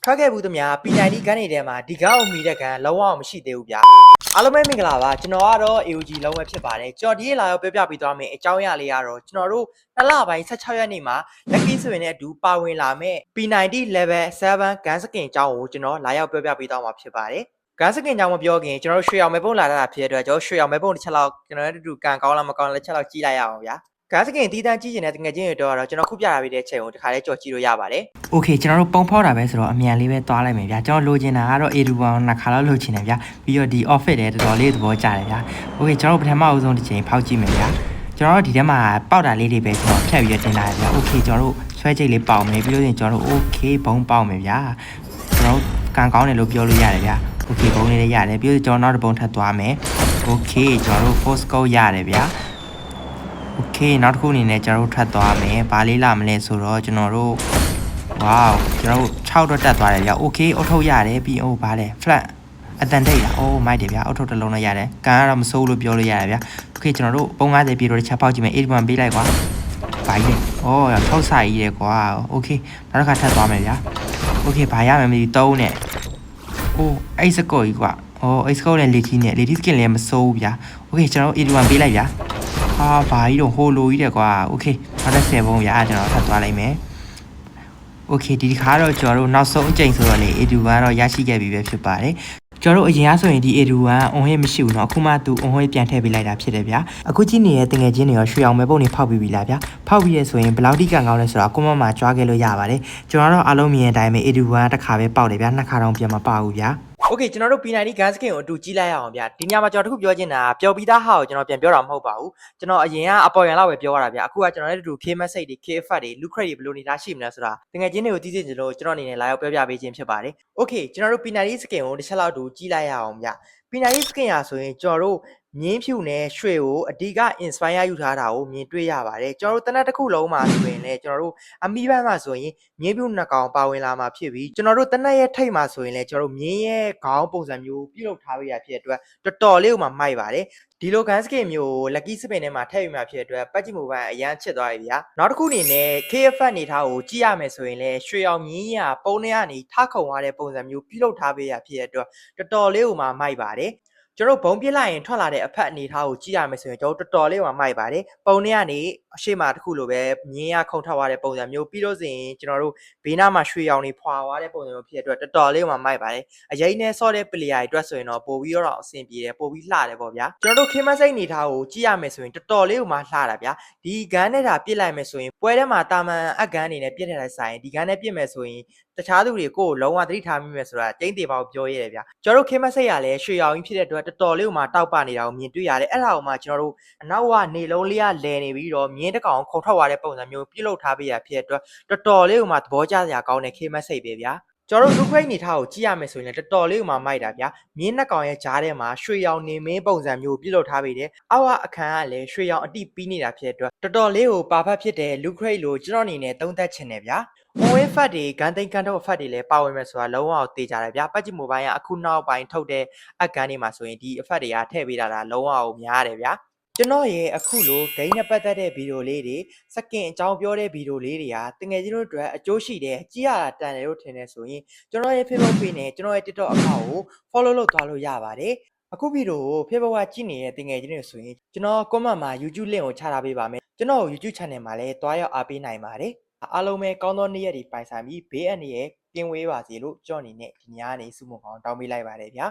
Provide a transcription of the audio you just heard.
ထွက်ခဲ့ဘူးသမျှ P90 gun တွေထဲမှာဒီ gun ကိုမီတဲ့ gun လုံးဝမရှိသေးဘူးဗျာအားလုံးပဲမင်္ဂလာပါကျွန်တော်ကတော့ AOG လုံးဝဖြစ်ပါတယ်ကျွန်တော်ဒီနေ့လာရောက်ပြောပြပေးသွားမယ်အကြောင်းအရာလေးကတော့ကျွန်တော်တို့2လပိုင်း16ရက်နေ့မှာ lucky ဆိုရင်လည်းအတူပါဝင်လာမဲ့ P90 level 7 gun skin အကြောင်းကိုကျွန်တော်လာရောက်ပြောပြပေးသွားမှာဖြစ်ပါတယ်gun skin အကြောင်းမပြောခင်ကျွန်တော်ရွှေအောင်မဲပုံလာတာဖြစ်တဲ့အတွက်ကျွန်တော်ရွှေအောင်မဲပုံတစ်ချက်လောက်ကျွန်တော်တို့ကန်ကောင်းလားမကောင်းလားတစ်ချက်လောက်ကြည့်လိုက်ရအောင်ဗျာgun skin တီးတန်းကြည့်နေတဲ့တငယ်ချင်းတွေတော့ကျွန်တော်ခုပြထားပေးတဲ့အချိန်ကိုတခါလေးကြော်ကြည့်လို့ရပါတယ် Okay ကျွန်တော်တို့ပုံဖောက်တာပဲဆိုတော့အမြန်လေးပဲသွားလိုက်မယ်ဗျာကျွန်တော်လိုချင်တာကတော့ A2 နှစ်ခါလောက်လိုချင်တယ်ဗျာပြီးတော့ဒီ office တွေတော်တော်လေးသဘောကျတယ်ဗျာ Okay ကျွန်တော်တို့ပထမအဦးဆုံးတစ်ချိန်ဖောက်ကြည့်မယ်ဗျာကျွန်တော်တို့ဒီထဲမှာပေါက်တာလေးတွေပဲကျွန်တော်ဖြတ်ပြီးတင်လာတယ်ဗျာ Okay ကျွန်တော်တို့ဆွဲချိတ်လေးပေါက်မယ်ပြီးလို့ရင်ကျွန်တော်တို့ Okay ဘုံပေါက်မယ်ဗျာကျွန်တော်တို့ကန်ကောင်းတယ်လို့ပြောလို့ရတယ်ဗျာ Okay ဘုံလေးလည်းရတယ်ပြီးတော့ကျွန်တော်နောက်တစ်ဘုံထပ်သွားမယ် Okay ကျွန်တော်တို့ force code ရတယ်ဗျာOkay နောက်တစ်ခုအနေနဲ့ကျွန်တော်တို့ထပ်သွားမယ်။ဘာလေးလာမလဲဆိုတော့ကျွန်တော်တို့ wow ကျွန်တော်တို့6တော့တက်သွားတယ်ဗျာ။ Okay အုတ်ထုတ်ရတယ်ပြီးဗားလဲ flat အတန်တိတ်လား။မိုက်တယ်ဗျာ။အုတ်ထုတ်တစ်လုံးနဲ့ရတယ်။ကန်ကတော့မစိုးလို့ပြောလို့ရတယ်ဗျာ။ Okay ကျွန်တော်တို့ပုံ90ပြည်တော့တစ်ချက်ပေါက်ကြည့်မယ်81ပေးလိုက်ကွာ။ဘာကြီးလဲ။6စာကြီးတယ်ကွာ။ Okay နောက်တစ်ခါထပ်သွားမယ်ဗျာ။ Okay ဘာရမယ်မသိ3နဲ့။အဲ့စကောကြီးကွာ။အဲ့စကောနဲ့ lady နဲ့ lady skin လည်းမစိုးဘူးဗျာ။ Okay ကျွန်တော်81ပေးလိုက်ဗျာ။ဘာကြီးတော့ဟိုလိုကြီးတယ်ကွာโอเคနောက်တစ်10ဘုံရကျွန်တော်ထပ်သွားလိုက်မယ်โอเคဒီခါတော့ကျွန်တော်တို့နောက်ဆုံးအကြိမ်ဆိုတော့လေ A2 ကတော့ရရှိခဲ့ပြီပဲဖြစ်ပါတယ်ကျွန်တော်တို့အရင်ကဆိုရင်ဒီ A2 ကအွန်ဟိမရှိဘူးเนาะအခုမှသူအွန်ဟိပြန်ထည့်ပေးလိုက်တာဖြစ်တယ်ဗျာအခုကြည့်နေတဲ့တငယ်ချင်းတွေရောရွှေအောင်မဲပုံတွေဖောက်ပြီးပြီလားဗျာဖောက်ပြီးရဆိုရင်ဘယ်လောက်ထိကန်ကောင်းလဲဆိုတော့ကိုမမှာကြွားခဲ့လို့ရပါတယ်ကျွန်တော်တို့အားလုံးမြင်တဲ့အတိုင်းပဲ A2 ကတစ်ခါပဲပေါက်တယ်ဗျာနှစ်ခါတောင်ပြန်မပေါက်ဘူးဗျာโอเคကျွန်တော်တို့ P90 gun skin ကိုအတူကြည့်လိုက်ရအောင်ဗျာဒီညမှာကျွန်တော်တခုပြောချင်တာပျော်ပြီးသားဟာကိုကျွန်တော်ပြန်ပြောတာမဟုတ်ပါဘူးကျွန်တော်အရင်ကအပေါ်ရန်လောက်ပဲပြောရတာဗျာအခုကကျွန်တော်လည်းအတူ K message တွေ K effect တွေ loot crate တွေဘယ်လိုနေတာရှိမလဲဆိုတာတကယ်ချင်းတွေကိုသိသိချင်လို့ကျွန်တော်အနေနဲ့လာရောက်ပြောပြပေးခြင်းဖြစ်ပါတယ်โอเคကျွန်တော်တို့ P90 skin ကိုတစ်ချက်လောက်အတူကြည့်လိုက်ရအောင်ဗျာ P90 skin ရာဆိုရင်ကျွန်တော်တို့မြင်းဖြူနဲ့ရွှေကိုအဓိက inspire ယူထားတာကိုမြင်တွေ့ရပါတယ်ကျွန်တော်တို့တနက်တစ်ခုလုံးမှာဆိုရင်လည်းကျွန်တော်တို့အမီးပိုင်းမှာဆိုရင်မြင်းဖြူနှစ်ကောင်ပါဝင်လာမှာဖြစ်ပြီးကျွန်တော်တို့တနက်ရဲ့ထိတ်မှာဆိုရင်လည်းကျွန်တော်တို့မြင်းရဲ့ခေါင်းပုံစံမျိုးပြုလုပ်ထားပေးရဖြစ်တဲ့အတွက်တော်တော်လေးကိုမှမိုက်ပါတယ်ဒီလို gun skin မျိုး lucky spin ထဲမှာထည့်ယူမှာဖြစ်တဲ့အတွက်ပတ်ကြည့်မှုပိုင်းအရန်ချစ်သွားပြီဗျာနောက်တစ်ခုအနေနဲ့ KF အနေထားကိုကြည့်ရမယ်ဆိုရင်လည်းရွှေအောင်မြင်းရပုံထဲကနေထခုံသွားတဲ့ပုံစံမျိုးပြုလုပ်ထားပေးရဖြစ်တဲ့အတွက်တော်တော်လေးကိုမှမိုက်ပါတယ်ကျွန်တော်ဘုံပြစ်လိုက်ရင်ထွက်လာတဲ့အဖက်အနေထားကိုကြည့်ရမယ်ဆိုရင်ကျွန်တော်တော်တော်လေးမှမိုက်ပါတယ်ပုံထဲကနေအရှိမတစ်ခုလိုပဲမြင်းရခုံထောက်သွားတဲ့ပုံစံမျိုးပြီးလို့ဆိုရင်ကျွန်တော်တို့ဘေးနားမှာရွှေရောင်တွေဖွာသွားတဲ့ပုံစံမျိုးဖြစ်တဲ့အတွက်တော်တော်လေးမှမိုက်ပါတယ်အရင်နဲ့ဆော့တဲ့ player တွေအတွက်ဆိုရင်တော့ပိုပြီးတော့အဆင်ပြေတယ်ပိုပြီးလှတယ်ပေါ့ဗျာကျွန်တော်တို့ခေမစိတ်အနေထားကိုကြည့်ရမယ်ဆိုရင်တော်တော်လေးမှလှတာဗျာဒီ gun နဲ့တာပြစ်လိုက်မယ်ဆိုရင်ပွဲထဲမှာတာမန်အ gun အနေနဲ့ပြစ်ထည့်လိုက်ဆိုင်ဒီ gun နဲ့ပြစ်မယ်ဆိုရင်တခြားသူတွေကိုလုံးဝသတိထားမိမယ်ဆိုတာကျင်းသေးပါကိုပြောရတယ်ဗျာကျွန်တော်တို့ခေမစိတ်ရလဲရွှေရောင်ကြီးဖြစ်တဲ့အတွက်တော်တော်လေးမှတောက်ပနေတာကိုမြင်တွေ့ရတယ်အဲ့ဒါကိုမှကျွန်တော်တို့အနောက်ကနေလုံးလေးကလဲနေပြီးတော့မြင်းတကောင်ခုံထွက်သွားတဲ့ပုံစံမျိုးပြုတ်လုထားပေးရဖြစ်တဲ့အတွက်တော်တော်လေးမှသဘောကျစရာကောင်းတဲ့ခေမစိတ်ပဲဗျာကျွန်တော်တို့လူခွိတ်နေထားကိုကြည့်ရမယ်ဆိုရင်လည်းတော်တော်လေးမှမိုက်တာဗျာမြင်းနှစ်ကောင်ရဲ့ကြားထဲမှာရွှေရောင်နေမင်းပုံစံမျိုးပြုတ်လုထားပေးတယ်အောက်အခန်းကလည်းရွှေရောင်အတိပီးနေတာဖြစ်တဲ့အတွက်တော်တော်လေးကိုပါဖတ်ဖြစ်တဲ့လူခွိတ်လို့ကျွန်တော်အနေနဲ့သုံးသပ်ချင်တယ်ဗျာဝင်ဖတ်တွေဂန်သိန်းကန်တော့ဖတ်တွေလည်းပါဝင်မယ်ဆိုတာလုံးဝသိကြတယ်ဗျာပတ်ကြည့်မိုဘိုင်းကအခုနောက်ပိုင်းထုတ်တဲ့အကန်တွေမှာဆိုရင်ဒီအဖတ်တွေကထည့်ပေးတာလုံးဝများတယ်ဗျာကျွန်တော်ရဲ့အခုလိုဂိမ်းနဲ့ပတ်သက်တဲ့ဗီဒီယိုလေးတွေစကင်အကြောင်းပြောတဲ့ဗီဒီယိုလေးတွေကတကယ်ကြီးတို့အတွက်အကျိုးရှိတယ်ကြည့်ရတာတန်တယ်လို့ထင်နေဆိုရင်ကျွန်တော်ရဲ့ Facebook page နဲ့ကျွန်တော်ရဲ့ TikTok account ကို follow လုပ်သွားလို့ရပါတယ်အခုဗီဒီယိုကို Facebook ကကြည့်နေတဲ့တကယ်ကြီးတွေဆိုရင်ကျွန်တော် comment မှာ YouTube link ကိုချထားပေးပါမယ်ကျွန်တော် YouTube channel မှာလည်းတွားရောက်အားပေးနိုင်ပါတယ်အားလုံးပဲကောင်းသောနေ့ရက်တွေပိုင်ဆိုင်ပြီးဘေးအန္တရာယ်ကင်းဝေးပါစေလို့ကြော့အနေနဲ့ဒီညနေစုမကောင်းတောင်းပေးလိုက်ပါတယ်ဗျာ